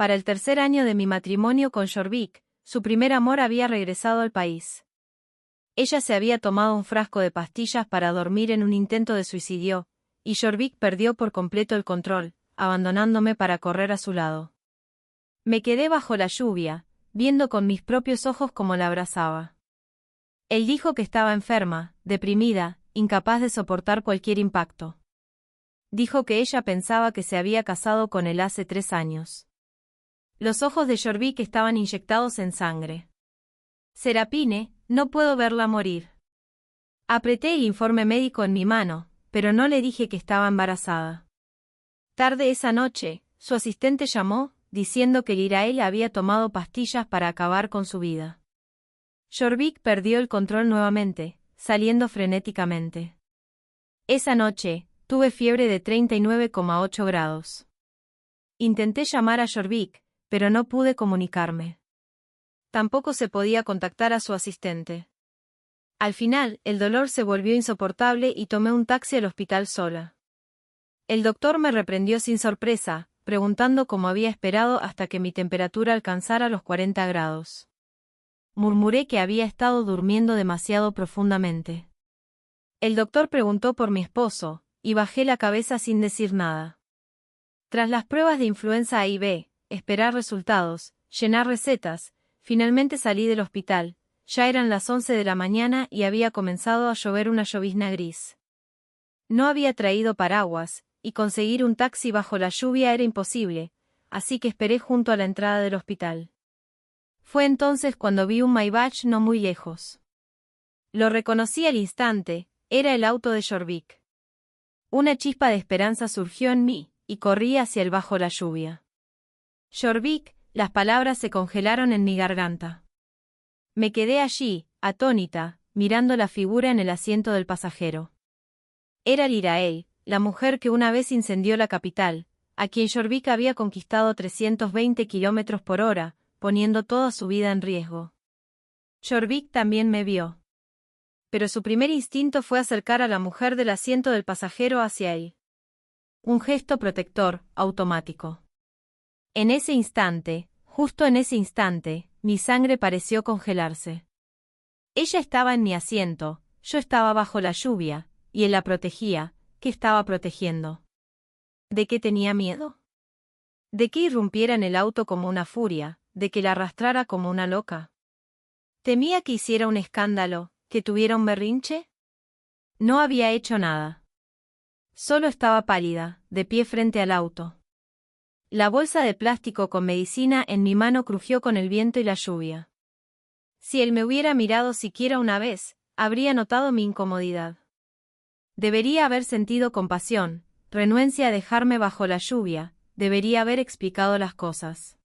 Para el tercer año de mi matrimonio con Jorvik, su primer amor había regresado al país. Ella se había tomado un frasco de pastillas para dormir en un intento de suicidio, y Jorvik perdió por completo el control, abandonándome para correr a su lado. Me quedé bajo la lluvia, viendo con mis propios ojos cómo la abrazaba. Él dijo que estaba enferma, deprimida, incapaz de soportar cualquier impacto. Dijo que ella pensaba que se había casado con él hace 3 años. Los ojos de Jorvik estaban inyectados en sangre. Serapine, no puedo verla morir. Apreté el informe médico en mi mano, pero no le dije que estaba embarazada. Tarde esa noche, su asistente llamó, diciendo que Lirael había tomado pastillas para acabar con su vida. Jorvik perdió el control nuevamente, saliendo frenéticamente. Esa noche, tuve fiebre de 39,8 grados. Intenté llamar a Jorvik, pero no pude comunicarme. Tampoco se podía contactar a su asistente. Al final, el dolor se volvió insoportable y tomé un taxi al hospital sola. El doctor me reprendió sin sorpresa, preguntando cómo había esperado hasta que mi temperatura alcanzara los 40 grados. Murmuré que había estado durmiendo demasiado profundamente. El doctor preguntó por mi esposo, y bajé la cabeza sin decir nada. Tras las pruebas de influenza A y B, esperar resultados, llenar recetas, finalmente salí del hospital. Ya eran las 11 de la mañana y había comenzado a llover una llovizna gris. No había traído paraguas, y conseguir un taxi bajo la lluvia era imposible, así que esperé junto a la entrada del hospital. Fue entonces cuando vi un Maybach no muy lejos. Lo reconocí al instante, era el auto de Jorvik. Una chispa de esperanza surgió en mí, y corrí hacia él bajo la lluvia. Jorvik, las palabras se congelaron en mi garganta. Me quedé allí, atónita, mirando la figura en el asiento del pasajero. Era Lirael, la mujer que una vez incendió la capital, a quien Jorvik había conquistado 320 kilómetros por hora, poniendo toda su vida en riesgo. Jorvik también me vio. Pero su primer instinto fue acercar a la mujer del asiento del pasajero hacia él. Un gesto protector, automático. En ese instante, justo en ese instante, mi sangre pareció congelarse. Ella estaba en mi asiento, yo estaba bajo la lluvia, y él la protegía. ¿Qué estaba protegiendo? ¿De qué tenía miedo? ¿De que irrumpiera en el auto como una furia, de que la arrastrara como una loca? ¿Temía que hiciera un escándalo, que tuviera un berrinche? No había hecho nada. Solo estaba pálida, de pie frente al auto. La bolsa de plástico con medicina en mi mano crujió con el viento y la lluvia. Si él me hubiera mirado siquiera una vez, habría notado mi incomodidad. Debería haber sentido compasión, renuencia a dejarme bajo la lluvia, debería haber explicado las cosas.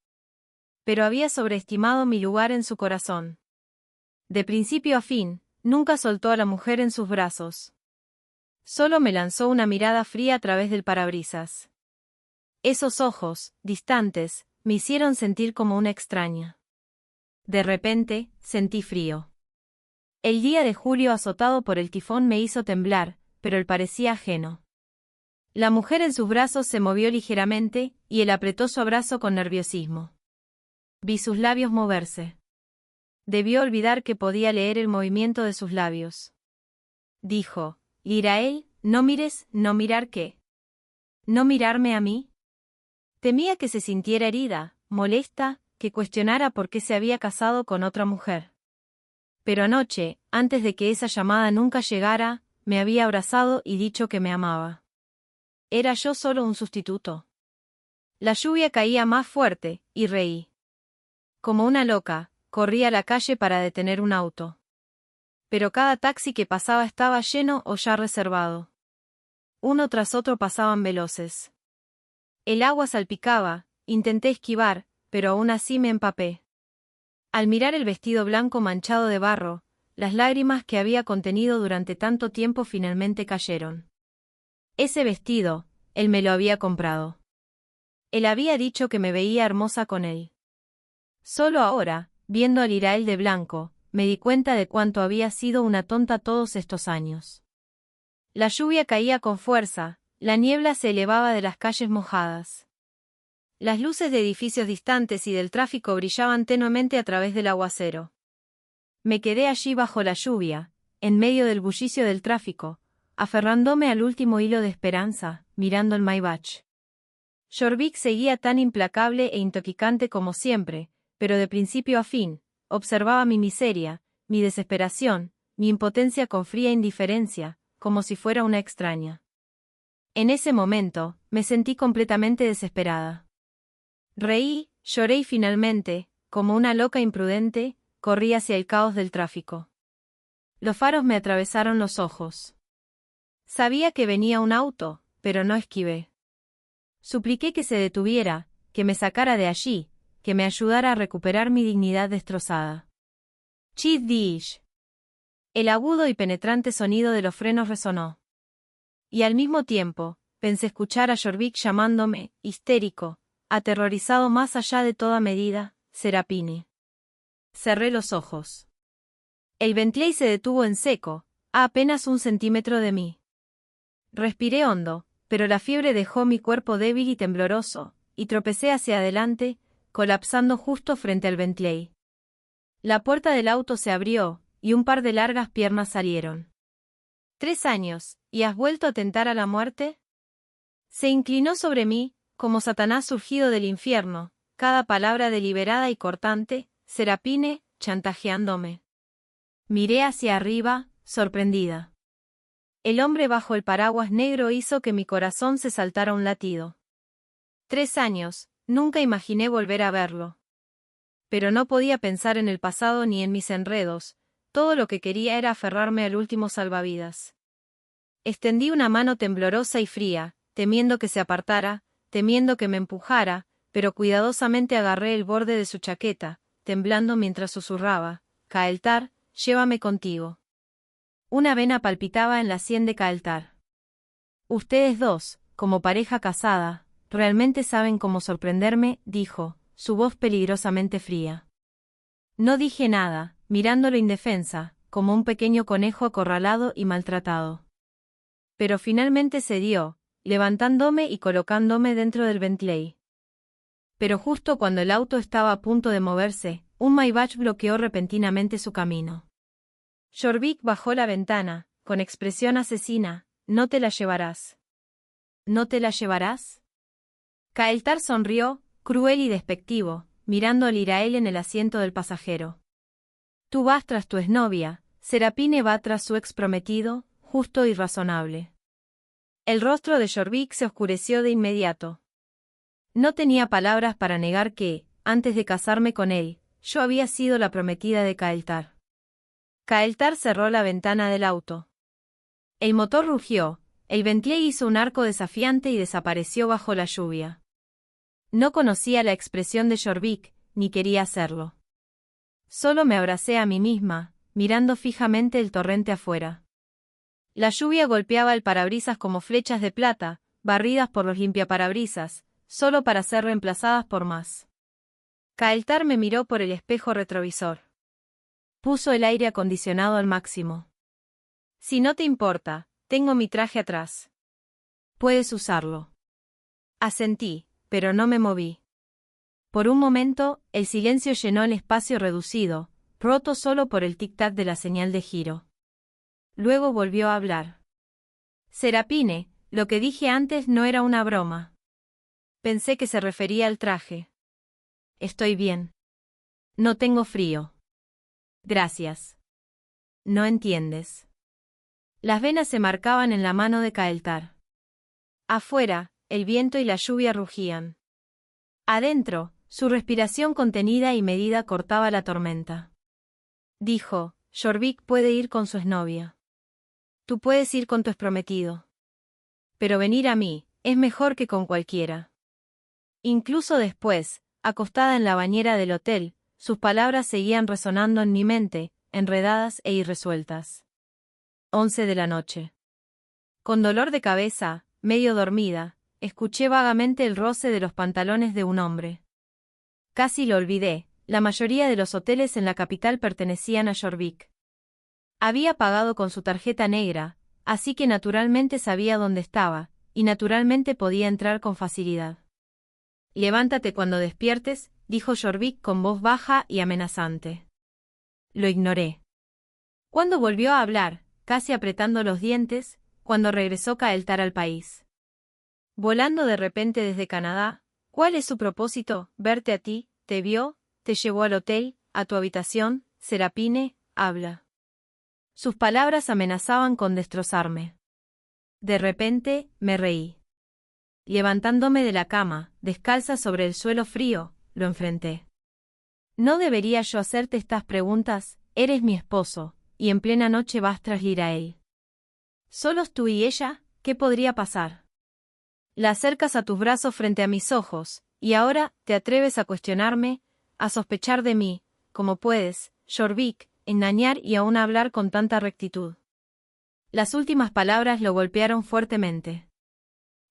Pero había sobreestimado mi lugar en su corazón. De principio a fin, nunca soltó a la mujer en sus brazos. Solo me lanzó una mirada fría a través del parabrisas. Esos ojos, distantes, me hicieron sentir como una extraña. De repente, sentí frío. El día de julio azotado por el tifón me hizo temblar, pero él parecía ajeno. La mujer en sus brazos se movió ligeramente, y él apretó su abrazo con nerviosismo. Vi sus labios moverse. Debió olvidar que podía leer el movimiento de sus labios. Dijo, Lirael, no mires, no mirar qué. ¿No mirarme a mí? Temía que se sintiera herida, molesta, que cuestionara por qué se había casado con otra mujer. Pero anoche, antes de que esa llamada nunca llegara, me había abrazado y dicho que me amaba. ¿Era yo solo un sustituto? La lluvia caía más fuerte, y reí. Como una loca, corrí a la calle para detener un auto. Pero cada taxi que pasaba estaba lleno o ya reservado. Uno tras otro pasaban veloces. El agua salpicaba, intenté esquivar, pero aún así me empapé. Al mirar el vestido blanco manchado de barro, las lágrimas que había contenido durante tanto tiempo finalmente cayeron. Ese vestido, él me lo había comprado. Él había dicho que me veía hermosa con él. Solo ahora, viendo a Lirael de blanco, me di cuenta de cuánto había sido una tonta todos estos años. La lluvia caía con fuerza, la niebla se elevaba de las calles mojadas. Las luces de edificios distantes y del tráfico brillaban tenuemente a través del aguacero. Me quedé allí bajo la lluvia, en medio del bullicio del tráfico, aferrándome al último hilo de esperanza, mirando el Maybach. Jorvik seguía tan implacable e intoxicante como siempre, pero de principio a fin, observaba mi miseria, mi desesperación, mi impotencia con fría indiferencia, como si fuera una extraña. En ese momento, me sentí completamente desesperada. Reí, lloré y finalmente, como una loca imprudente, corrí hacia el caos del tráfico. Los faros me atravesaron los ojos. Sabía que venía un auto, pero no esquivé. Supliqué que se detuviera, que me sacara de allí, que me ayudara a recuperar mi dignidad destrozada. Chid dish. El agudo y penetrante sonido de los frenos resonó. Y al mismo tiempo, pensé escuchar a Jorvik llamándome, histérico, aterrorizado más allá de toda medida, Serapine. Cerré los ojos. El Bentley se detuvo en seco, a apenas 1 centímetro de mí. Respiré hondo, pero la fiebre dejó mi cuerpo débil y tembloroso, y tropecé hacia adelante, colapsando justo frente al Bentley. La puerta del auto se abrió, y un par de largas piernas salieron. 3 años, ¿y has vuelto a tentar a la muerte? Se inclinó sobre mí, como Satanás surgido del infierno, cada palabra deliberada y cortante, Serapine, chantajeándome. Miré hacia arriba, sorprendida. El hombre bajo el paraguas negro hizo que mi corazón se saltara un latido. 3 años, nunca imaginé volver a verlo. Pero no podía pensar en el pasado ni en mis enredos, todo lo que quería era aferrarme al último salvavidas. Extendí una mano temblorosa y fría, temiendo que se apartara, temiendo que me empujara, pero cuidadosamente agarré el borde de su chaqueta, temblando mientras susurraba, Kael'thar, llévame contigo. Una vena palpitaba en la sien de Kael'thar. Ustedes dos, como pareja casada, realmente saben cómo sorprenderme, dijo, su voz peligrosamente fría. No dije nada, mirándolo indefensa, como un pequeño conejo acorralado y maltratado. Pero finalmente cedió, levantándome y colocándome dentro del Bentley. Pero justo cuando el auto estaba a punto de moverse, un Maybach bloqueó repentinamente su camino. Jorvik bajó la ventana, con expresión asesina, ¿no te la llevarás? ¿No te la llevarás? Kael'thar sonrió, cruel y despectivo, mirando a Lirael en el asiento del pasajero. Tú vas tras tu exnovia, Serapine va tras su ex prometido, justo y razonable. El rostro de Jorvik se oscureció de inmediato. No tenía palabras para negar que, antes de casarme con él, yo había sido la prometida de Kael'thar. Kael'thar cerró la ventana del auto. El motor rugió, el Bentley hizo un arco desafiante y desapareció bajo la lluvia. No conocía la expresión de Jorvik, ni quería hacerlo. Solo me abracé a mí misma, mirando fijamente el torrente afuera. La lluvia golpeaba el parabrisas como flechas de plata, barridas por los limpiaparabrisas, solo para ser reemplazadas por más. Kael'thar me miró por el espejo retrovisor. Puso el aire acondicionado al máximo. Si no te importa, tengo mi traje atrás. Puedes usarlo. Asentí, pero no me moví. Por un momento, el silencio llenó el espacio reducido, roto solo por el tic-tac de la señal de giro. Luego volvió a hablar. Serapine, lo que dije antes no era una broma. Pensé que se refería al traje. Estoy bien. No tengo frío. Gracias. No entiendes. Las venas se marcaban en la mano de Kael'thar. Afuera, el viento y la lluvia rugían. Adentro, su respiración contenida y medida cortaba la tormenta. Dijo, Jorvik puede ir con su exnovia. Tú puedes ir con tu exprometido. Pero venir a mí, es mejor que con cualquiera. Incluso después, acostada en la bañera del hotel, sus palabras seguían resonando en mi mente, enredadas e irresueltas. 11 de la noche. Con dolor de cabeza, medio dormida, escuché vagamente el roce de los pantalones de un hombre. Casi lo olvidé, la mayoría de los hoteles en la capital pertenecían a Jorvik. Había pagado con su tarjeta negra, así que naturalmente sabía dónde estaba, y naturalmente podía entrar con facilidad. Levántate cuando despiertes, dijo Jorvik con voz baja y amenazante. Lo ignoré. Cuando volvió a hablar, casi apretando los dientes, cuando regresó Kael'thar al país. Volando de repente desde Canadá, ¿cuál es su propósito? Verte a ti, te vio, te llevó al hotel, a tu habitación, Serapine, habla. Sus palabras amenazaban con destrozarme. De repente, me reí. Levantándome de la cama, descalza sobre el suelo frío, lo enfrenté. ¿No debería yo hacerte estas preguntas? Eres mi esposo, y en plena noche vas tras ir a él. ¿Solos tú y ella? ¿Qué podría pasar? La acercas a tus brazos frente a mis ojos, y ahora te atreves a cuestionarme, a sospechar de mí, como puedes, Jorvik, engañar y aún hablar con tanta rectitud. Las últimas palabras lo golpearon fuertemente.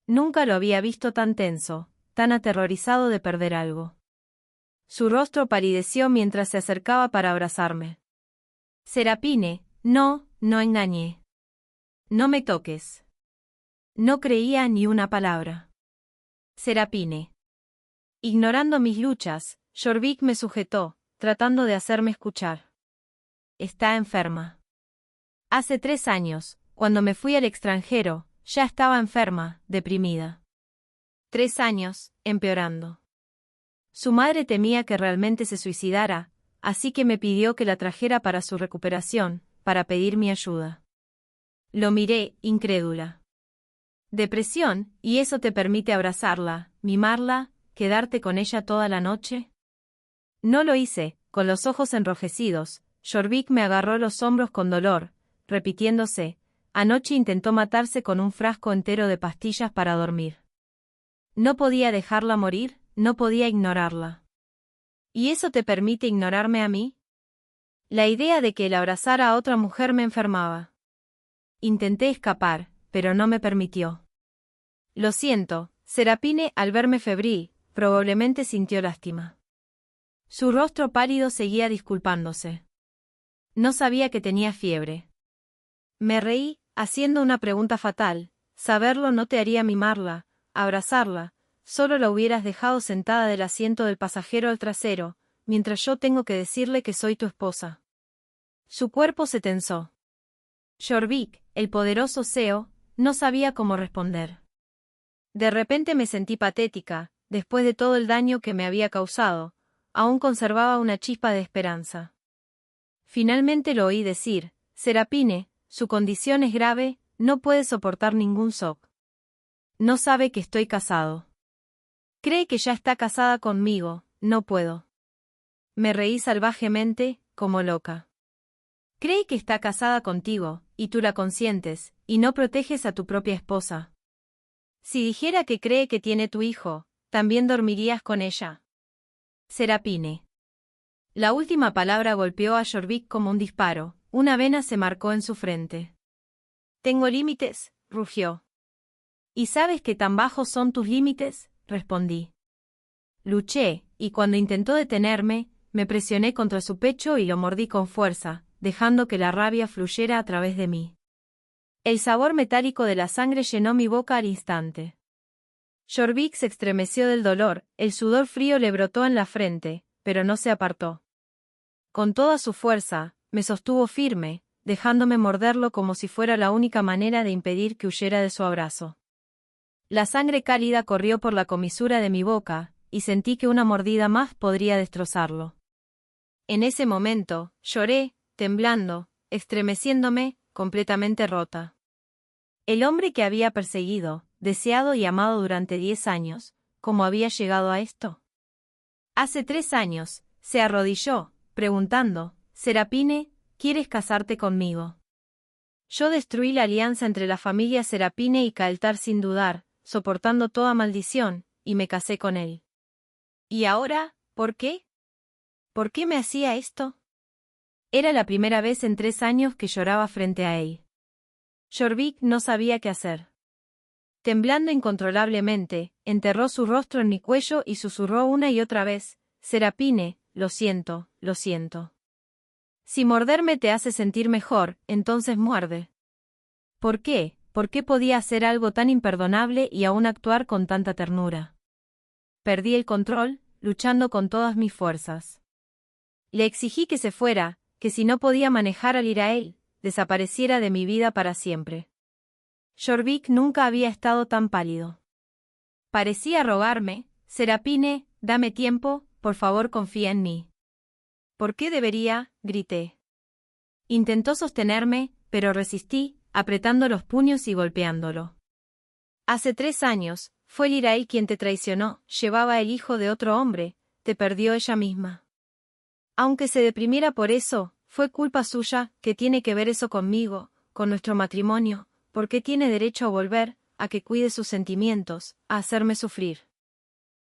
Nunca lo había visto tan tenso, tan aterrorizado de perder algo. Su rostro palideció mientras se acercaba para abrazarme. Serapine, no engañé. No me toques. No creía ni una palabra. Serapine. Ignorando mis luchas, Jorvik me sujetó, tratando de hacerme escuchar. Está enferma. Hace 3 años, cuando me fui al extranjero, ya estaba enferma, deprimida. 3 años, empeorando. Su madre temía que realmente se suicidara, así que me pidió que la trajera para su recuperación, para pedir mi ayuda. Lo miré, incrédula. ¿Depresión, y eso te permite abrazarla, mimarla, quedarte con ella toda la noche? No lo hice, con los ojos enrojecidos, Jorvik me agarró los hombros con dolor, repitiéndose, anoche intentó matarse con un frasco entero de pastillas para dormir. No podía dejarla morir, no podía ignorarla. ¿Y eso te permite ignorarme a mí? La idea de que el abrazar a otra mujer me enfermaba. Intenté escapar, pero no me permitió. Lo siento, Serapine, al verme febril, probablemente sintió lástima. Su rostro pálido seguía disculpándose. No sabía que tenía fiebre. Me reí, haciendo una pregunta fatal. Saberlo no te haría mimarla, abrazarla, solo la hubieras dejado sentada del asiento del pasajero al trasero, mientras yo tengo que decirle que soy tu esposa. Su cuerpo se tensó. Jorvik, el poderoso CEO, no sabía cómo responder. De repente me sentí patética, después de todo el daño que me había causado, aún conservaba una chispa de esperanza. Finalmente lo oí decir, Serapine, su condición es grave, no puede soportar ningún shock. No sabe que estoy casado. Cree que ya está casada conmigo, no puedo. Me reí salvajemente, como loca. Cree que está casada contigo, y tú la consientes, y no proteges a tu propia esposa. Si dijera que cree que tiene tu hijo, ¿también dormirías con ella? Serapine. La última palabra golpeó a Jorvik como un disparo, una vena se marcó en su frente. Tengo límites, rugió. ¿Y sabes qué tan bajos son tus límites? Respondí. Luché, y cuando intentó detenerme, me presioné contra su pecho y lo mordí con fuerza, dejando que la rabia fluyera a través de mí. El sabor metálico de la sangre llenó mi boca al instante. Jorvik se estremeció del dolor, el sudor frío le brotó en la frente, pero no se apartó. Con toda su fuerza, me sostuvo firme, dejándome morderlo como si fuera la única manera de impedir que huyera de su abrazo. La sangre cálida corrió por la comisura de mi boca, y sentí que una mordida más podría destrozarlo. En ese momento, lloré, temblando, estremeciéndome, completamente rota. El hombre que había perseguido, deseado y amado durante 10 años, ¿cómo había llegado a esto? Hace 3 años, se arrodilló, preguntando, Serapine, ¿quieres casarte conmigo? Yo destruí la alianza entre la familia Serapine y Kael'thar sin dudar, soportando toda maldición, y me casé con él. ¿Y ahora, por qué? ¿Por qué me hacía esto? Era la primera vez en 3 años que lloraba frente a él. Jorvik no sabía qué hacer. Temblando incontrolablemente, enterró su rostro en mi cuello y susurró una y otra vez, Serapine, lo siento, lo siento. Si morderme te hace sentir mejor, entonces muerde. ¿Por qué? ¿Por qué podía hacer algo tan imperdonable y aún actuar con tanta ternura? Perdí el control, luchando con todas mis fuerzas. Le exigí que se fuera, que si no podía manejar al ir a él, desapareciera de mi vida para siempre. Jorvik nunca había estado tan pálido. Parecía rogarme: Serapine, dame tiempo, por favor confía en mí. ¿Por qué debería? Grité. Intentó sostenerme, pero resistí, apretando los puños y golpeándolo. Hace 3 años, fue Lirael quien te traicionó, llevaba el hijo de otro hombre, te perdió ella misma. Aunque se deprimiera por eso, fue culpa suya. ¿Qué tiene que ver eso conmigo, con nuestro matrimonio? ¿Por qué tiene derecho a volver, a que cuide sus sentimientos, a hacerme sufrir?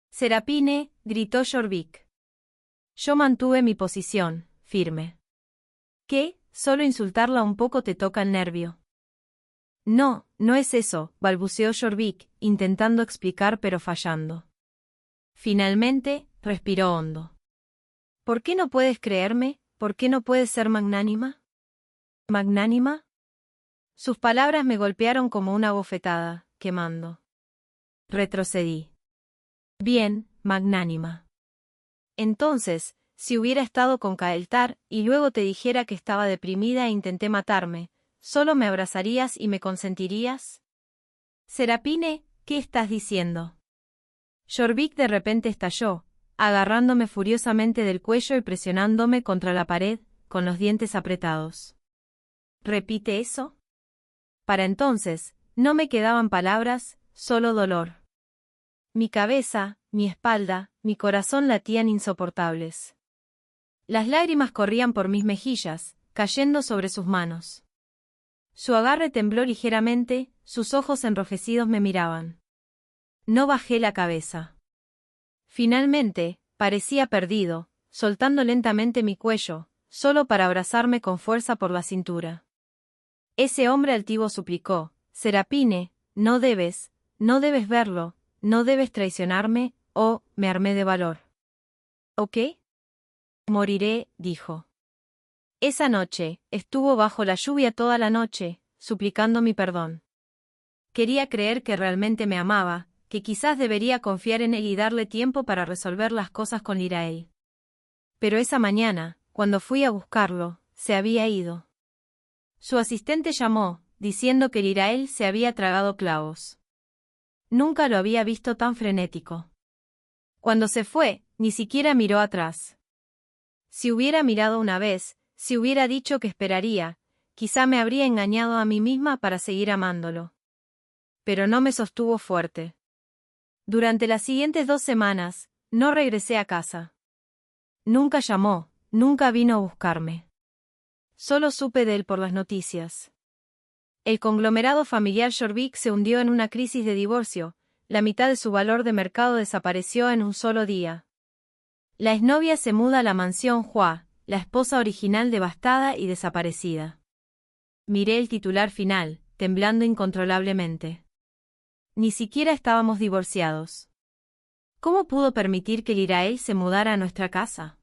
Serapine, gritó Jorvik. Yo mantuve mi posición, firme. ¿Qué? Solo insultarla un poco te toca el nervio. No, no es eso, balbuceó Jorvik, intentando explicar pero fallando. Finalmente, respiró hondo. ¿Por qué no puedes creerme? ¿Por qué no puedes ser magnánima? ¿Magnánima? Sus palabras me golpearon como una bofetada, quemando. Retrocedí. Bien, magnánima. Entonces, si hubiera estado con Kael'thar y luego te dijera que estaba deprimida e intenté matarme, ¿solo me abrazarías y me consentirías? Serapine, ¿qué estás diciendo? Jorvik de repente estalló, agarrándome furiosamente del cuello y presionándome contra la pared, con los dientes apretados. ¿Repite eso? Para entonces, no me quedaban palabras, solo dolor. Mi cabeza, mi espalda, mi corazón latían insoportables. Las lágrimas corrían por mis mejillas, cayendo sobre sus manos. Su agarre tembló ligeramente, sus ojos enrojecidos me miraban. No bajé la cabeza. Finalmente, parecía perdido, soltando lentamente mi cuello, solo para abrazarme con fuerza por la cintura. Ese hombre altivo suplicó: Serapine, no debes verlo, no debes traicionarme. Oh, me armé de valor. ¿O qué? Moriré, dijo. Esa noche, estuvo bajo la lluvia toda la noche, suplicando mi perdón. Quería creer que realmente me amaba, que quizás debería confiar en él y darle tiempo para resolver las cosas con Lirael. Pero esa mañana, cuando fui a buscarlo, se había ido. Su asistente llamó, diciendo que Lirael se había tragado clavos. Nunca lo había visto tan frenético. Cuando se fue, ni siquiera miró atrás. Si hubiera mirado una vez, si hubiera dicho que esperaría, quizá me habría engañado a mí misma para seguir amándolo. Pero no me sostuvo fuerte. Durante las siguientes 2 semanas, no regresé a casa. Nunca llamó, nunca vino a buscarme. Solo supe de él por las noticias. El conglomerado familiar Jorvik se hundió en una crisis de divorcio, la mitad de su valor de mercado desapareció en un solo día. La exnovia se muda a la mansión Hua, la esposa original devastada y desaparecida. Miré el titular final, temblando incontrolablemente. Ni siquiera estábamos divorciados. ¿Cómo pudo permitir que Lirael se mudara a nuestra casa?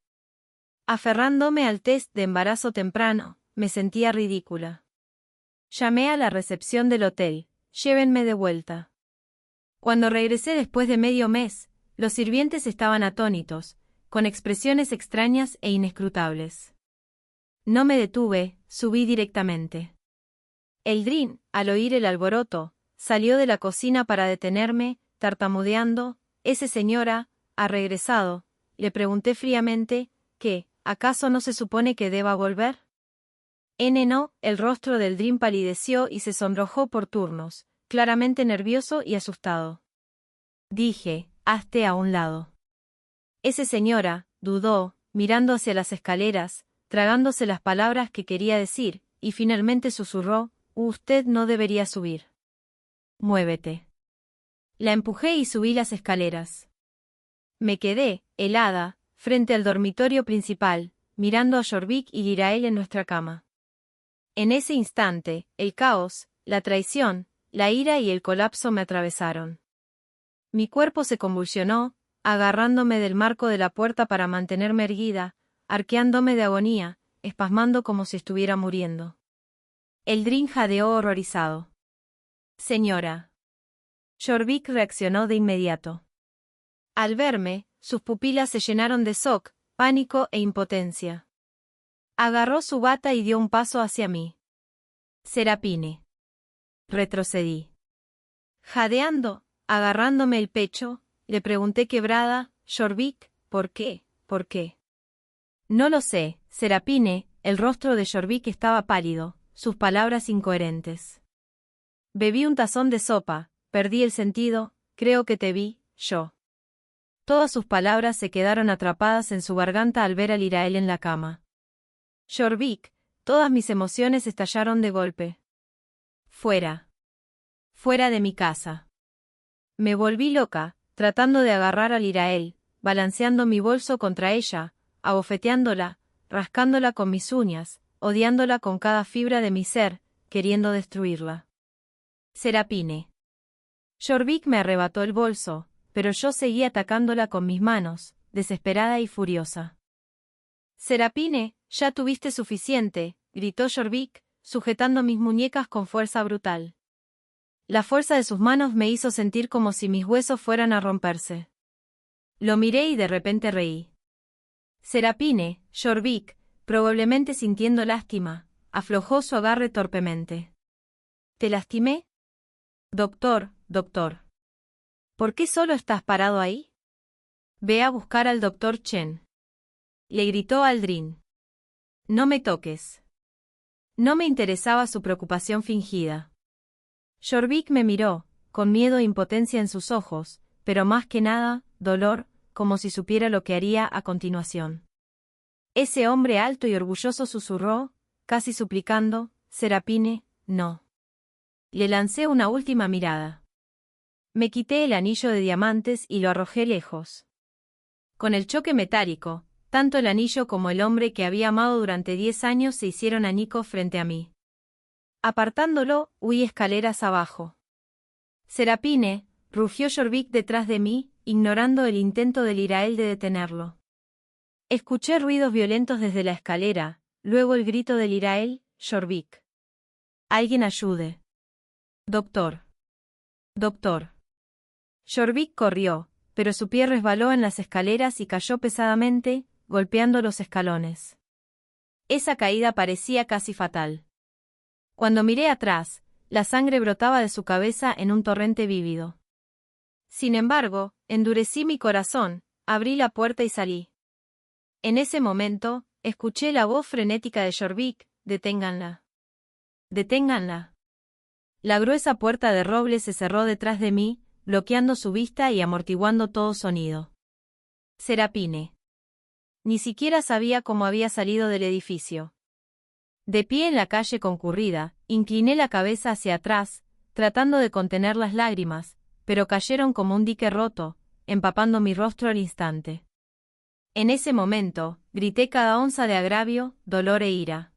Aferrándome al test de embarazo temprano, me sentía ridícula. Llamé a la recepción del hotel: llévenme de vuelta. Cuando regresé después de medio mes, los sirvientes estaban atónitos, con expresiones extrañas e inescrutables. No me detuve, subí directamente. Eldrin, al oír el alboroto, salió de la cocina para detenerme, tartamudeando: «¿Ese señora ha regresado?», le pregunté fríamente. «¿Qué, acaso no se supone que deba volver?». No, el rostro de Eldrin palideció y se sonrojó por turnos, claramente nervioso y asustado. Dije: «Hazte a un lado». Ese señora dudó, mirando hacia las escaleras, tragándose las palabras que quería decir, y finalmente susurró: «Usted no debería subir. Muévete». La empujé y subí las escaleras. Me quedé, helada, frente al dormitorio principal, mirando a Jorvik y Lirael en nuestra cama. En ese instante, el caos, la traición, la ira y el colapso me atravesaron. Mi cuerpo se convulsionó, agarrándome del marco de la puerta para mantenerme erguida, arqueándome de agonía, espasmando como si estuviera muriendo. Eldrin jadeó horrorizado. «Señora». Jorvik reaccionó de inmediato. Al verme, sus pupilas se llenaron de shock, pánico e impotencia. Agarró su bata y dio un paso hacia mí. Serapine. Retrocedí. Jadeando, agarrándome el pecho, le pregunté quebrada, Jorvik, ¿por qué? ¿Por qué? No lo sé, Serapine. El rostro de Jorvik estaba pálido, sus palabras incoherentes. Bebí un tazón de sopa, perdí el sentido, creo que te vi, yo. Todas sus palabras se quedaron atrapadas en su garganta al ver a Lirael en la cama. Jorvik, todas mis emociones estallaron de golpe. Fuera. Fuera de mi casa. Me volví loca, tratando de agarrar a Lirael, balanceando mi bolso contra ella, abofeteándola, rascándola con mis uñas, odiándola con cada fibra de mi ser, queriendo destruirla. Serapine. Jorvik me arrebató el bolso, pero yo seguí atacándola con mis manos, desesperada y furiosa. Serapine, ya tuviste suficiente, gritó Jorvik, sujetando mis muñecas con fuerza brutal. La fuerza de sus manos me hizo sentir como si mis huesos fueran a romperse. Lo miré y de repente reí. Serapine, Jorvik, probablemente sintiendo lástima, aflojó su agarre torpemente. ¿Te lastimé? Doctor, doctor. ¿Por qué solo estás parado ahí? Ve a buscar al doctor Chen. Le gritó Aldrin. No me toques. No me interesaba su preocupación fingida. Jorvik me miró, con miedo e impotencia en sus ojos, pero más que nada, dolor, como si supiera lo que haría a continuación. Ese hombre alto y orgulloso susurró, casi suplicando, Serapine, no. Le lancé una última mirada. Me quité el anillo de diamantes y lo arrojé lejos. Con el choque metálico, tanto el anillo como el hombre que había amado durante 10 años se hicieron añicos frente a mí. Apartándolo, huí escaleras abajo. Serapine, rugió Jorvik detrás de mí, ignorando el intento de Lirael de detenerlo. Escuché ruidos violentos desde la escalera, luego el grito de Lirael, Jorvik. Alguien ayude. Doctor. Doctor. Jorvik corrió, pero su pie resbaló en las escaleras y cayó pesadamente, golpeando los escalones. Esa caída parecía casi fatal. Cuando miré atrás, la sangre brotaba de su cabeza en un torrente vívido. Sin embargo, endurecí mi corazón, abrí la puerta y salí. En ese momento, escuché la voz frenética de Jorvik, deténganla. Deténganla. La gruesa puerta de roble se cerró detrás de mí, bloqueando su vista y amortiguando todo sonido. Serapine. Ni siquiera sabía cómo había salido del edificio. De pie en la calle concurrida, incliné la cabeza hacia atrás, tratando de contener las lágrimas, pero cayeron como un dique roto, empapando mi rostro al instante. En ese momento, grité cada onza de agravio, dolor e ira.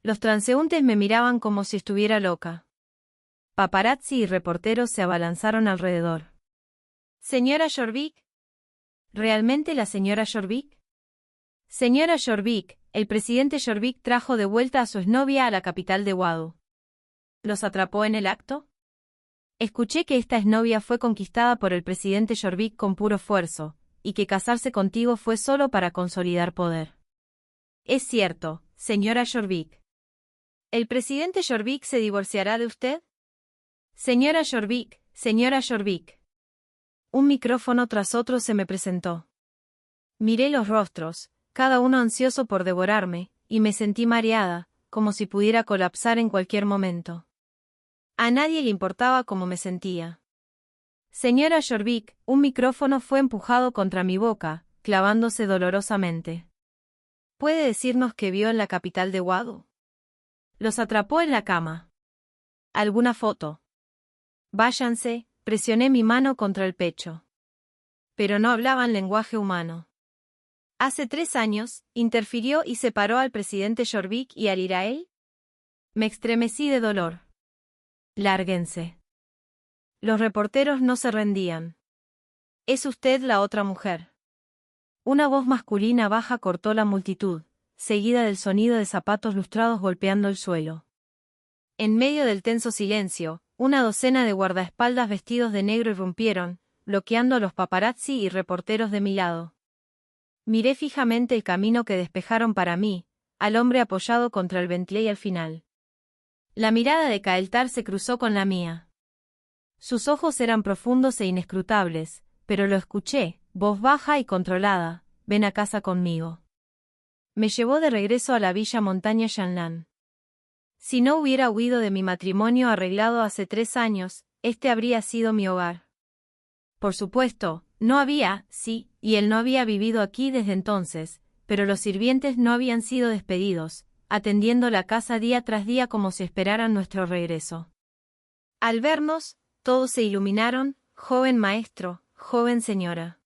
Los transeúntes me miraban como si estuviera loca. Paparazzi y reporteros se abalanzaron alrededor. ¿Señora Jorvik? ¿Realmente la señora Jorvik? Señora Jorvik, el presidente Jorvik trajo de vuelta a su exnovia a la capital de Wadu. ¿Los atrapó en el acto? Escuché que esta exnovia fue conquistada por el presidente Jorvik con puro esfuerzo, y que casarse contigo fue solo para consolidar poder. Es cierto, señora Jorvik. ¿El presidente Jorvik se divorciará de usted? Señora Jorvik, señora Jorvik. Un micrófono tras otro se me presentó. Miré los rostros, cada uno ansioso por devorarme, y me sentí mareada, como si pudiera colapsar en cualquier momento. A nadie le importaba cómo me sentía. Señora Jorvik, un micrófono fue empujado contra mi boca, clavándose dolorosamente. ¿Puede decirnos qué vio en la capital de Wadu? Los atrapó en la cama. ¿Alguna foto? Váyanse, presioné mi mano contra el pecho. Pero no hablaban lenguaje humano. Hace 3 años, interfirió y separó al presidente Jorvik y a Lirael. Me estremecí de dolor. Lárguense. Los reporteros no se rendían. ¿Es usted la otra mujer? Una voz masculina baja cortó la multitud, seguida del sonido de zapatos lustrados golpeando el suelo. En medio del tenso silencio, una docena de guardaespaldas vestidos de negro irrumpieron, bloqueando a los paparazzi y reporteros de mi lado. Miré fijamente el camino que despejaron para mí, al hombre apoyado contra el Bentley al final. La mirada de Kael'thar se cruzó con la mía. Sus ojos eran profundos e inescrutables, pero lo escuché, voz baja y controlada: ven a casa conmigo. Me llevó de regreso a la villa Montaña Yanlan. Si no hubiera huido de mi matrimonio arreglado hace 3 años, este habría sido mi hogar. Por supuesto, no había, sí, y él no había vivido aquí desde entonces, pero los sirvientes no habían sido despedidos, atendiendo la casa día tras día como si esperaran nuestro regreso. Al vernos, todos se iluminaron: joven maestro, joven señora.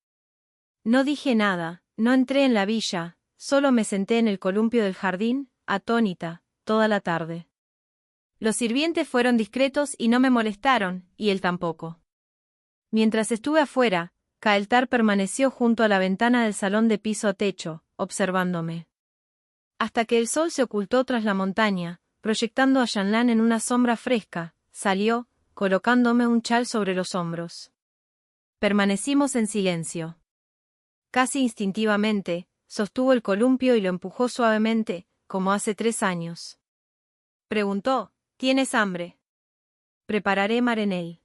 No dije nada, no entré en la villa, solo me senté en el columpio del jardín, atónita, toda la tarde. Los sirvientes fueron discretos y no me molestaron, y él tampoco. Mientras estuve afuera, Kael'thar permaneció junto a la ventana del salón de piso a techo, observándome. Hasta que el sol se ocultó tras la montaña, proyectando a Yanlan en una sombra fresca, salió, colocándome un chal sobre los hombros. Permanecimos en silencio. Casi instintivamente, sostuvo el columpio y lo empujó suavemente, como hace 3 años. Preguntó: ¿tienes hambre? Prepararé marenel.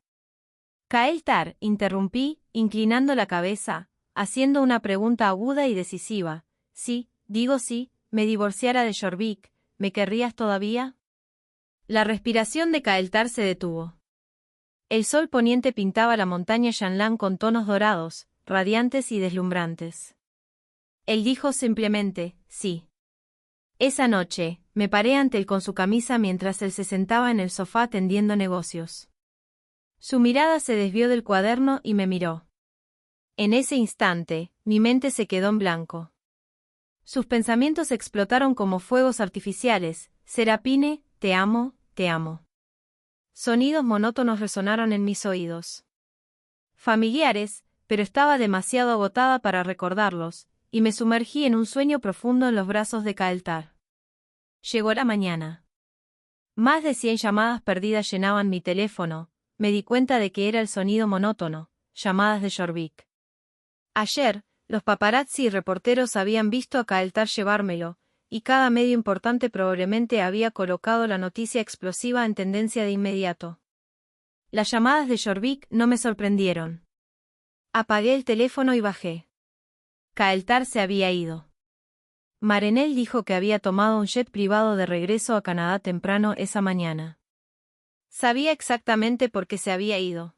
Kael'thar, interrumpí, inclinando la cabeza, haciendo una pregunta aguda y decisiva. Sí, digo sí, me divorciara de Jorvik, ¿me querrías todavía? La respiración de Kael'thar se detuvo. El sol poniente pintaba la montaña Yanlan con tonos dorados, radiantes y deslumbrantes. Él dijo simplemente: sí. Esa noche, me paré ante él con su camisa mientras él se sentaba en el sofá tendiendo negocios. Su mirada se desvió del cuaderno y me miró. En ese instante, mi mente se quedó en blanco. Sus pensamientos explotaron como fuegos artificiales: Serapine, te amo, te amo. Sonidos monótonos resonaron en mis oídos. Familiares, pero estaba demasiado agotada para recordarlos, y me sumergí en un sueño profundo en los brazos de Kael'thar. Llegó la mañana. Más de 100 llamadas perdidas llenaban mi teléfono. Me di cuenta de que era el sonido monótono: llamadas de Jorvik. Ayer, los paparazzi y reporteros habían visto a Kael'thar llevármelo, y cada medio importante probablemente había colocado la noticia explosiva en tendencia de inmediato. Las llamadas de Jorvik no me sorprendieron. Apagué el teléfono y bajé. Kael'thar se había ido. Marenel dijo que había tomado un jet privado de regreso a Canadá temprano esa mañana. Sabía exactamente por qué se había ido.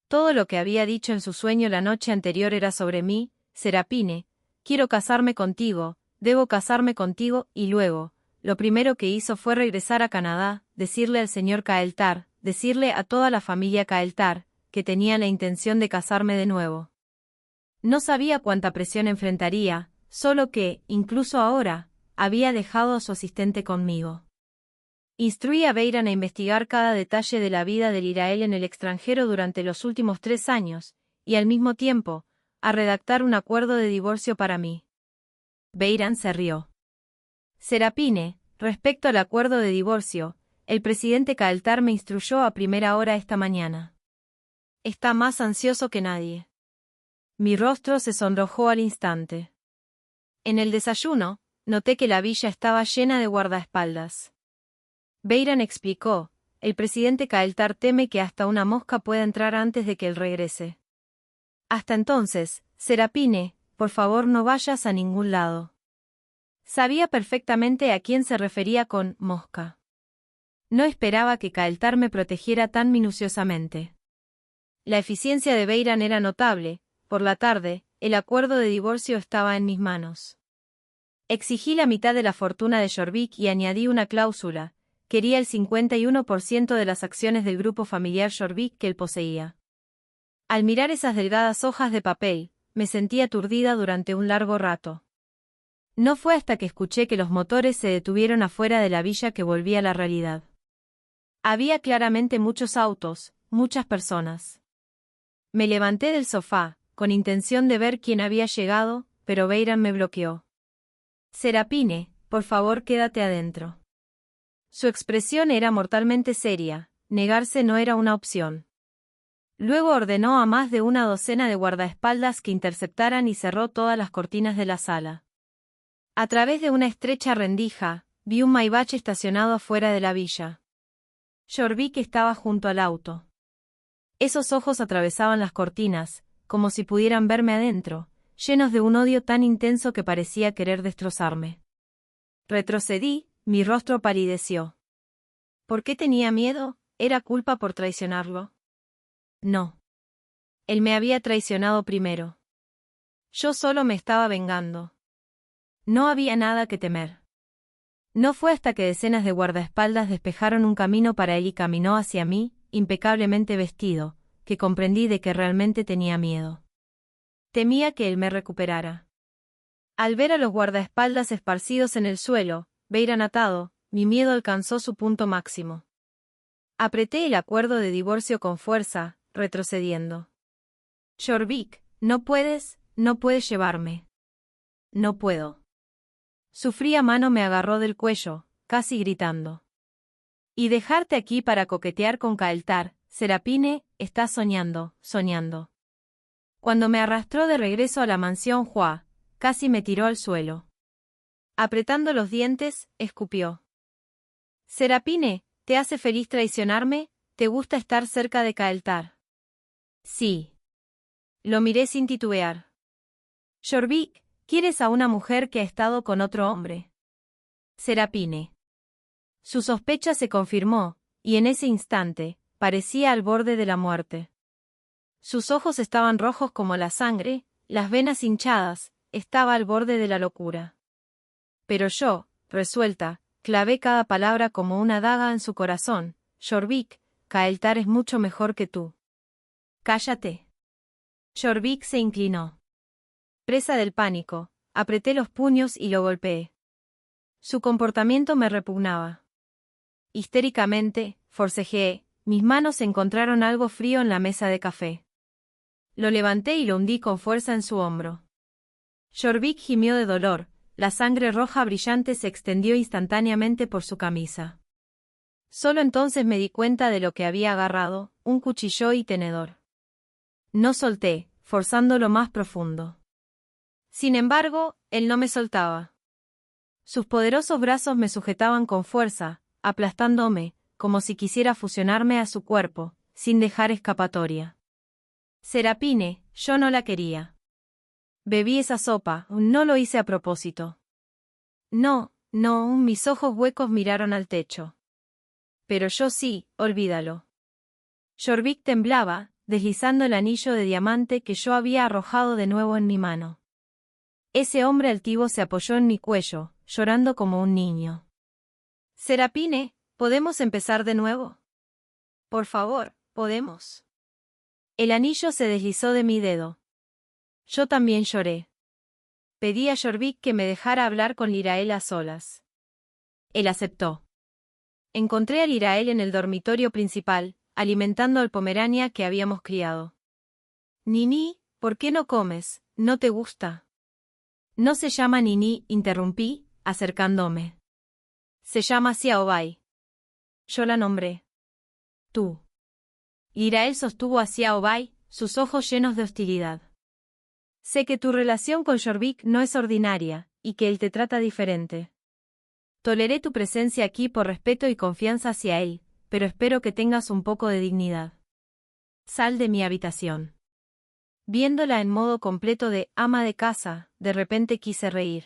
Todo lo que había dicho en su sueño la noche anterior era sobre mí: Serapine, quiero casarme contigo, debo casarme contigo, y luego, lo primero que hizo fue regresar a Canadá, decirle al señor Kael'thar, decirle a toda la familia Kael'thar, que tenía la intención de casarme de nuevo. No sabía cuánta presión enfrentaría, solo que, incluso ahora, había dejado a su asistente conmigo. Instruí a Beiran a investigar cada detalle de la vida del Irael en el extranjero durante los últimos 3 años, y al mismo tiempo, a redactar un acuerdo de divorcio para mí. Beiran se rió. Serapine, respecto al acuerdo de divorcio, el presidente Kael'thar me instruyó a primera hora esta mañana. Está más ansioso que nadie. Mi rostro se sonrojó al instante. En el desayuno, noté que la villa estaba llena de guardaespaldas. Beiran explicó: el presidente Kael'thar teme que hasta una mosca pueda entrar antes de que él regrese. Hasta entonces, Serapine, por favor no vayas a ningún lado. Sabía perfectamente a quién se refería con mosca. No esperaba que Kael'thar me protegiera tan minuciosamente. La eficiencia de Beiran era notable. Por la tarde, el acuerdo de divorcio estaba en mis manos. Exigí la mitad de la fortuna de Jorvik y añadí una cláusula: quería el 51% de las acciones del grupo familiar Jorvik que él poseía. Al mirar esas delgadas hojas de papel, me sentí aturdida durante un largo rato. No fue hasta que escuché que los motores se detuvieron afuera de la villa que volví a la realidad. Había claramente muchos autos, muchas personas. Me levanté del sofá, con intención de ver quién había llegado, pero Beiran me bloqueó. Serapine, por favor quédate adentro. Su expresión era mortalmente seria: negarse no era una opción. Luego ordenó a más de una docena de guardaespaldas que interceptaran y cerró todas las cortinas de la sala. A través de una estrecha rendija, vi un Maybach estacionado afuera de la villa. Jorvik estaba junto al auto. Esos ojos atravesaban las cortinas, como si pudieran verme adentro, llenos de un odio tan intenso que parecía querer destrozarme. Retrocedí, mi rostro palideció. ¿Por qué tenía miedo? ¿Era culpa por traicionarlo? No. Él me había traicionado primero. Yo solo me estaba vengando. No había nada que temer. No fue hasta que decenas de guardaespaldas despejaron un camino para él y caminó hacia mí, impecablemente vestido, que comprendí de que realmente tenía miedo. Temía que él me recuperara. Al ver a los guardaespaldas esparcidos en el suelo, Beiran atado, mi miedo alcanzó su punto máximo. Apreté el acuerdo de divorcio con fuerza, retrocediendo. Jorvik, no puedes llevarme. No puedo. Su fría mano me agarró del cuello, casi gritando. Y dejarte aquí para coquetear con Kael'thar, Serapine, estás soñando. Cuando me arrastró de regreso a la mansión Hua, casi me tiró al suelo. Apretando los dientes, escupió. Serapine, ¿te hace feliz traicionarme? ¿Te gusta estar cerca de Kael'thar? Sí. Lo miré sin titubear. Jorvik, ¿quieres a una mujer que ha estado con otro hombre? Serapine. Su sospecha se confirmó, y en ese instante, parecía al borde de la muerte. Sus ojos estaban rojos como la sangre, las venas hinchadas, estaba al borde de la locura. Pero yo, resuelta, clavé cada palabra como una daga en su corazón. Jorvik, Kael'thar es mucho mejor que tú. Cállate. Jorvik se inclinó. Presa del pánico, apreté los puños y lo golpeé. Su comportamiento me repugnaba. Histéricamente, forcejeé, mis manos encontraron algo frío en la mesa de café. Lo levanté y lo hundí con fuerza en su hombro. Jorvik gimió de dolor, la sangre roja brillante se extendió instantáneamente por su camisa. Solo entonces me di cuenta de lo que había agarrado, un cuchillo y tenedor. No solté, forzando lo más profundo. Sin embargo, él no me soltaba. Sus poderosos brazos me sujetaban con fuerza, aplastándome, como si quisiera fusionarme a su cuerpo, sin dejar escapatoria. Serapine, yo no la quería. Bebí esa sopa, no lo hice a propósito. No, mis ojos huecos miraron al techo. Pero yo sí, olvídalo. Jorvik temblaba, deslizando el anillo de diamante que yo había arrojado de nuevo en mi mano. Ese hombre altivo se apoyó en mi cuello, llorando como un niño. Serapine, ¿podemos empezar de nuevo? Por favor, podemos. El anillo se deslizó de mi dedo. Yo también lloré. Pedí a Jorvik que me dejara hablar con Lirael a solas. Él aceptó. Encontré a Lirael en el dormitorio principal, alimentando al Pomerania que habíamos criado. Nini, ¿por qué no comes? ¿No te gusta? No se llama Nini, interrumpí, acercándome. Se llama Xiaobai. Yo la nombré. Tú. Lirael sostuvo a Xiaobai, sus ojos llenos de hostilidad. Sé que tu relación con Jorvik no es ordinaria, y que él te trata diferente. Toleré tu presencia aquí por respeto y confianza hacia él, pero espero que tengas un poco de dignidad. Sal de mi habitación. Viéndola en modo completo de ama de casa, de repente quise reír.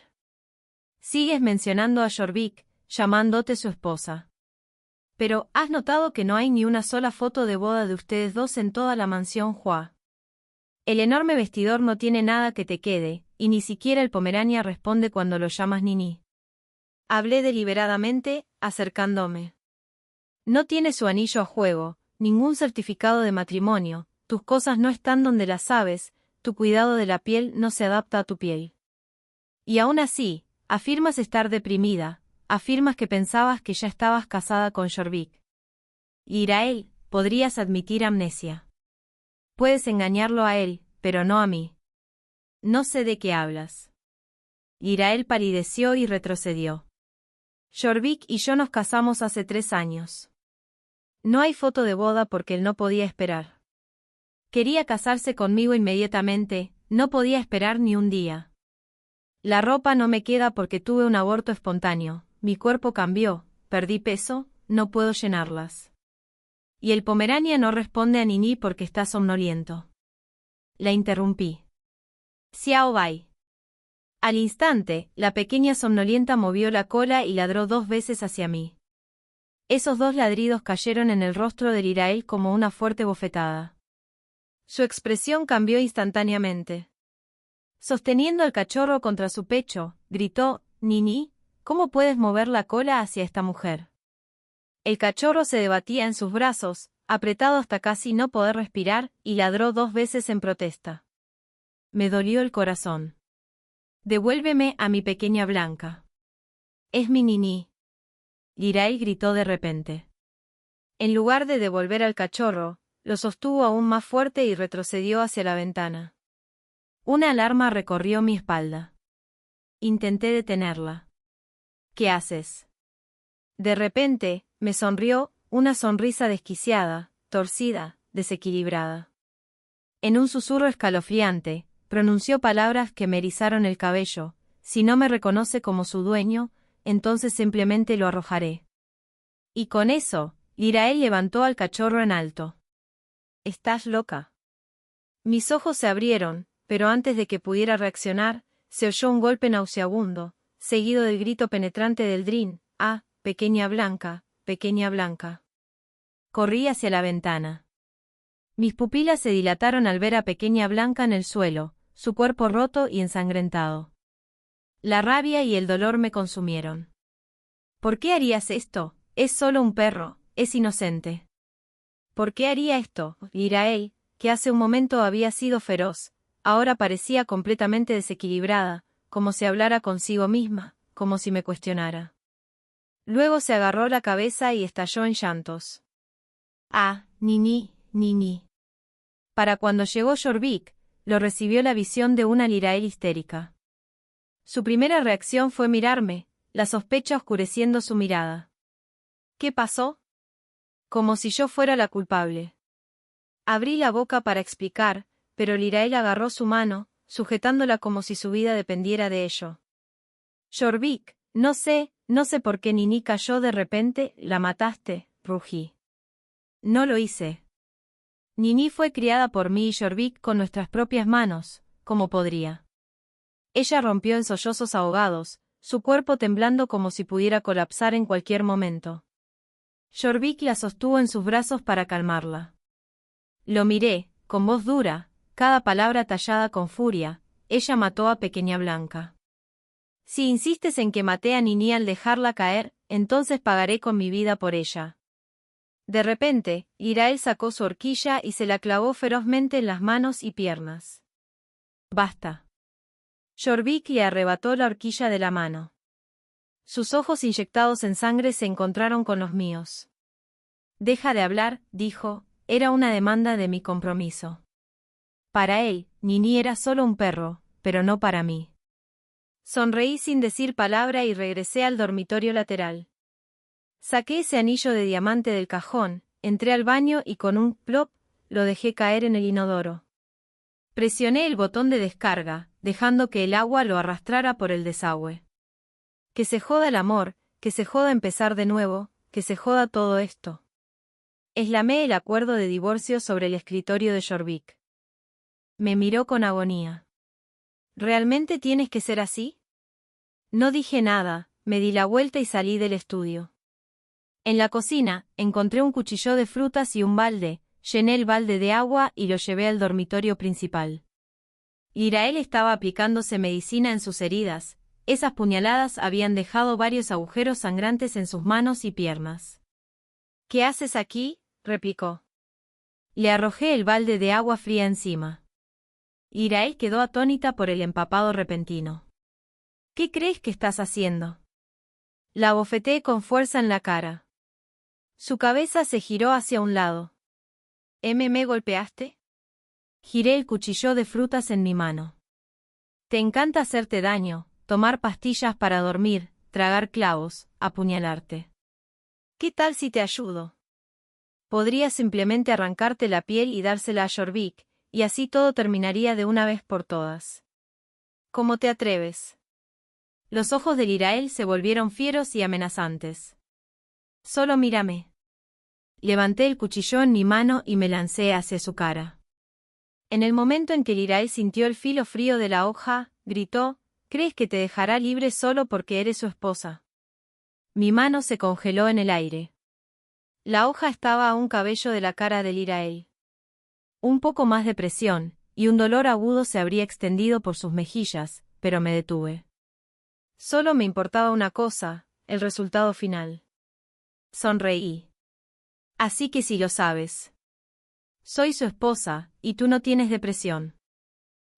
Sigues mencionando a Jorvik, llamándote su esposa. Pero, ¿has notado que no hay ni una sola foto de boda de ustedes dos en toda la mansión Hua? El enorme vestidor no tiene nada que te quede, y ni siquiera el Pomerania responde cuando lo llamas Nini. Hablé deliberadamente, acercándome. No tiene su anillo a juego, ningún certificado de matrimonio, tus cosas no están donde las sabes, tu cuidado de la piel no se adapta a tu piel. Y aún así, afirmas estar deprimida, afirmas que pensabas que ya estabas casada con Jorvik. Lirael, podrías admitir amnesia. Puedes engañarlo a él, pero no a mí. No sé de qué hablas. Lirael palideció y retrocedió. Jorvik y yo nos casamos hace 3 años. No hay foto de boda porque él no podía esperar. Quería casarse conmigo inmediatamente, no podía esperar ni un día. La ropa no me queda porque tuve un aborto espontáneo, mi cuerpo cambió, perdí peso, no puedo llenarlas. Y el Pomerania no responde a Nini porque está somnoliento. La interrumpí. Xiao Bai. Al instante, la pequeña somnolienta movió la cola y ladró 2 veces hacia mí. Esos 2 ladridos cayeron en el rostro de Lirael como una fuerte bofetada. Su expresión cambió instantáneamente. Sosteniendo al cachorro contra su pecho, gritó, «Nini, ¿cómo puedes mover la cola hacia esta mujer?» El cachorro se debatía en sus brazos, apretado hasta casi no poder respirar, y ladró 2 veces en protesta. Me dolió el corazón. «Devuélveme a mi pequeña Blanca. Es mi Nini». Lirael gritó de repente. En lugar de devolver al cachorro, lo sostuvo aún más fuerte y retrocedió hacia la ventana. Una alarma recorrió mi espalda. Intenté detenerla. «¿Qué haces?» De repente, me sonrió, una sonrisa desquiciada, torcida, desequilibrada. En un susurro escalofriante, pronunció palabras que me erizaron el cabello: «Si no me reconoce como su dueño, entonces simplemente lo arrojaré». Y con eso, Lirael levantó al cachorro en alto. «¿Estás loca?» Mis ojos se abrieron, pero antes de que pudiera reaccionar, se oyó un golpe nauseabundo, seguido del grito penetrante del Drin: «Ah, pequeña Blanca, pequeña Blanca». Corrí hacia la ventana. Mis pupilas se dilataron al ver a pequeña Blanca en el suelo, su cuerpo roto y ensangrentado. La rabia y el dolor me consumieron. «¿Por qué harías esto? Es solo un perro, es inocente». ¿Por qué haría esto? Lirael, que hace un momento había sido feroz, ahora parecía completamente desequilibrada, como si hablara consigo misma, como si me cuestionara. Luego se agarró la cabeza y estalló en llantos. «Ah, Nini, Nini». Para cuando llegó Jorvik, lo recibió la visión de una Lirael histérica. Su primera reacción fue mirarme, la sospecha oscureciendo su mirada. «¿Qué pasó?» Como si yo fuera la culpable. Abrí la boca para explicar, pero Lirael agarró su mano, sujetándola como si su vida dependiera de ello. «Jorvik, no sé por qué Nini cayó de repente, la mataste», rugí. «No lo hice. Nini fue criada por mí y Jorvik con nuestras propias manos, como podría». Ella rompió en sollozos ahogados, su cuerpo temblando como si pudiera colapsar en cualquier momento. Jorvik la sostuvo en sus brazos para calmarla. Lo miré, con voz dura, cada palabra tallada con furia: «Ella mató a pequeña Blanca. Si insistes en que maté a Nini al dejarla caer, entonces pagaré con mi vida por ella». De repente, Lirael sacó su horquilla y se la clavó ferozmente en las manos y piernas. «Basta». Jorvik le arrebató la horquilla de la mano. Sus ojos inyectados en sangre se encontraron con los míos. «Deja de hablar», dijo, «era una demanda de mi compromiso». Para él, Nini era solo un perro, pero no para mí. Sonreí sin decir palabra y regresé al dormitorio lateral. Saqué ese anillo de diamante del cajón, entré al baño y con un plop, lo dejé caer en el inodoro. Presioné el botón de descarga, dejando que el agua lo arrastrara por el desagüe. Que se joda el amor, que se joda empezar de nuevo, que se joda todo esto. Eslamé el acuerdo de divorcio sobre el escritorio de Jorvik. Me miró con agonía. «¿Realmente tienes que ser así?» No dije nada, me di la vuelta y salí del estudio. En la cocina, encontré un cuchillo de frutas y un balde, llené el balde de agua y lo llevé al dormitorio principal. Lirael estaba aplicándose medicina en sus heridas. Esas puñaladas habían dejado varios agujeros sangrantes en sus manos y piernas. «¿Qué haces aquí?», replicó. Le arrojé el balde de agua fría encima. Lirael quedó atónita por el empapado repentino. «¿Qué crees que estás haciendo?». La abofeteé con fuerza en la cara. Su cabeza se giró hacia un lado. «¿Me golpeaste?». Giré el cuchillo de frutas en mi mano. «Te encanta hacerte daño, tomar pastillas para dormir, tragar clavos, apuñalarte. ¿Qué tal si te ayudo?». Podría simplemente arrancarte la piel y dársela a Jorvik, y así todo terminaría de una vez por todas. ¿Cómo te atreves? Los ojos de Lirael se volvieron fieros y amenazantes. Solo mírame. Levanté el cuchillo en mi mano y me lancé hacia su cara. En el momento en que Lirael sintió el filo frío de la hoja, gritó: ¿Crees que te dejará libre solo porque eres su esposa? Mi mano se congeló en el aire. La hoja estaba a un cabello de la cara de Lirael. Un poco más de presión, y un dolor agudo se habría extendido por sus mejillas, pero me detuve. Solo me importaba una cosa, el resultado final. Sonreí. Así que si lo sabes. Soy su esposa, y tú no tienes depresión.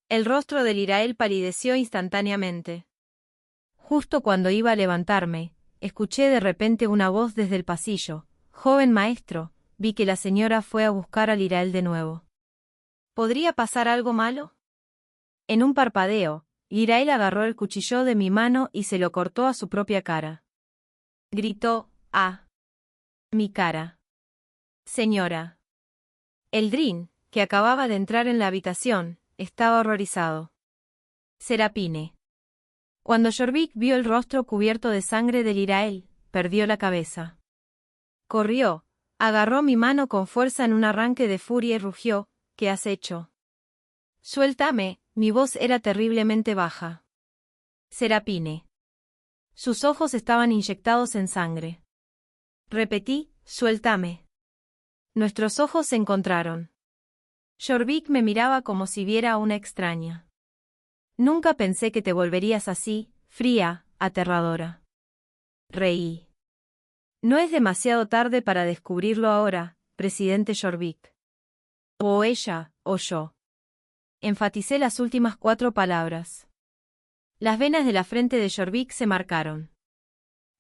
El rostro de Lirael palideció instantáneamente. Justo cuando iba a levantarme, escuché de repente una voz desde el pasillo: «Joven maestro, vi que la señora fue a buscar a Lirael de nuevo. ¿Podría pasar algo malo?» En un parpadeo, Lirael agarró el cuchillo de mi mano y se lo cortó a su propia cara. Gritó: «¡Ah! Mi cara! Señora». Eldrin, que acababa de entrar en la habitación, estaba horrorizado. Serapine. Cuando Jorvik vio el rostro cubierto de sangre de Lirael, perdió la cabeza. Corrió, agarró mi mano con fuerza en un arranque de furia y rugió: «¿Qué has hecho?» «Suéltame», mi voz era terriblemente baja. Serapine. Sus ojos estaban inyectados en sangre. Repetí: «Suéltame». Nuestros ojos se encontraron. Jorvik me miraba como si viera a una extraña. «Nunca pensé que te volverías así, fría, aterradora». Reí. «No es demasiado tarde para descubrirlo ahora, presidente Jorvik. O ella, o yo». Enfaticé las últimas 4 palabras. Las venas de la frente de Jorvik se marcaron.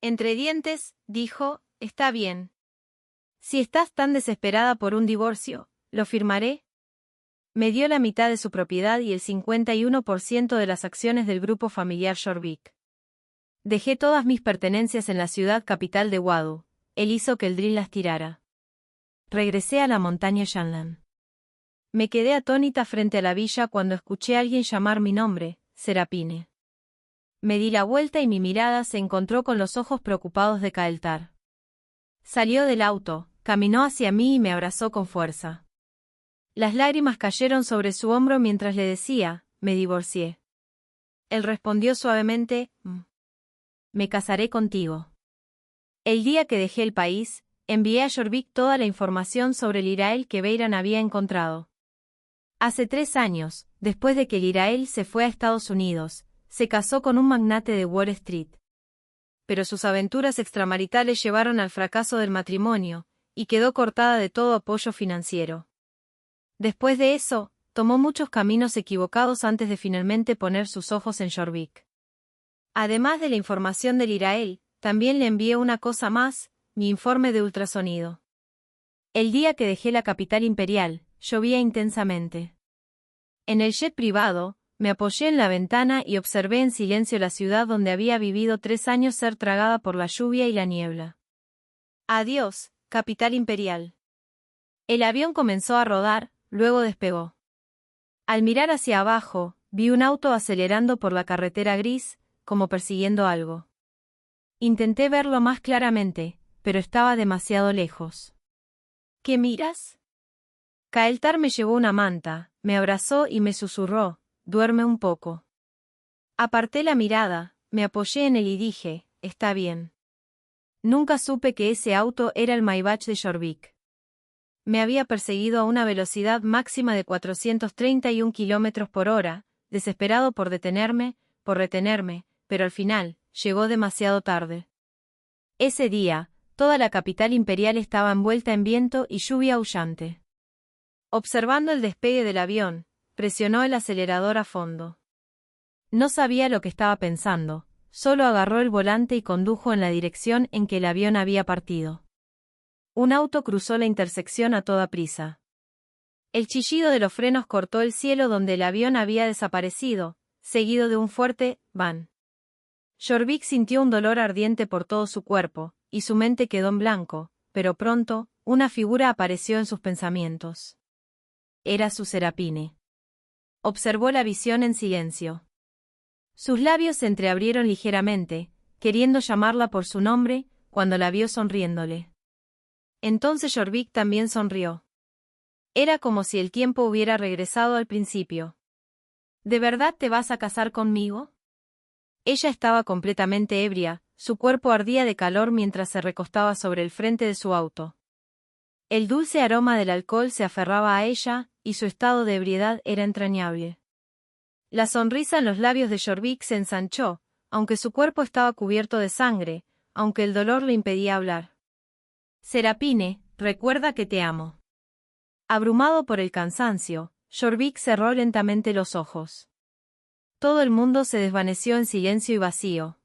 Entre dientes, dijo: «Está bien. Si estás tan desesperada por un divorcio, lo firmaré». Me dio la mitad de su propiedad y el 51% de las acciones del grupo familiar Jorvik. Dejé todas mis pertenencias en la ciudad capital de Wadu. Él hizo que Eldrin las tirara. Regresé a la montaña Shanlan. Me quedé atónita frente a la villa cuando escuché a alguien llamar mi nombre: Serapine. Me di la vuelta y mi mirada se encontró con los ojos preocupados de Kael'thar. Salió del auto, caminó hacia mí y me abrazó con fuerza. Las lágrimas cayeron sobre su hombro mientras le decía: «Me divorcié». Él respondió suavemente: «Me casaré contigo». El día que dejé el país, envié a Jorvik toda la información sobre Lirael que Beiran había encontrado. Hace 3 años, después de que Lirael se fue a Estados Unidos, se casó con un magnate de Wall Street. Pero sus aventuras extramaritales llevaron al fracaso del matrimonio, y quedó cortada de todo apoyo financiero. Después de eso, tomó muchos caminos equivocados antes de finalmente poner sus ojos en Jorvik. Además de la información de Lirael, también le envié una cosa más: mi informe de ultrasonido. El día que dejé la capital imperial, llovía intensamente. En el jet privado, me apoyé en la ventana y observé en silencio la ciudad donde había vivido 3 años ser tragada por la lluvia y la niebla. Adiós, capital imperial. El avión comenzó a rodar, luego despegó. Al mirar hacia abajo, vi un auto acelerando por la carretera gris, como persiguiendo algo. Intenté verlo más claramente, pero estaba demasiado lejos. ¿Qué miras? Kael'thar me llevó una manta, me abrazó y me susurró: «Duerme un poco». Aparté la mirada, me apoyé en él y dije: «Está bien». Nunca supe que ese auto era el Maybach de Jorvik. Me había perseguido a una velocidad máxima de 431 kilómetros por hora, desesperado por retenerme, pero al final, llegó demasiado tarde. Ese día, toda la capital imperial estaba envuelta en viento y lluvia aullante. Observando el despegue del avión, presionó el acelerador a fondo. No sabía lo que estaba pensando, solo agarró el volante y condujo en la dirección en que el avión había partido. Un auto cruzó la intersección a toda prisa. El chillido de los frenos cortó el cielo donde el avión había desaparecido, seguido de un fuerte «van». Jorvik sintió un dolor ardiente por todo su cuerpo, y su mente quedó en blanco, pero pronto, una figura apareció en sus pensamientos. Era su Serapine. Observó la visión en silencio. Sus labios se entreabrieron ligeramente, queriendo llamarla por su nombre, cuando la vio sonriéndole. Entonces Jorvik también sonrió. Era como si el tiempo hubiera regresado al principio. ¿De verdad te vas a casar conmigo? Ella estaba completamente ebria, su cuerpo ardía de calor mientras se recostaba sobre el frente de su auto. El dulce aroma del alcohol se aferraba a ella, y su estado de ebriedad era entrañable. La sonrisa en los labios de Jorvik se ensanchó, aunque su cuerpo estaba cubierto de sangre, aunque el dolor le impedía hablar. Serapine, recuerda que te amo. Abrumado por el cansancio, Jorvik cerró lentamente los ojos. Todo el mundo se desvaneció en silencio y vacío.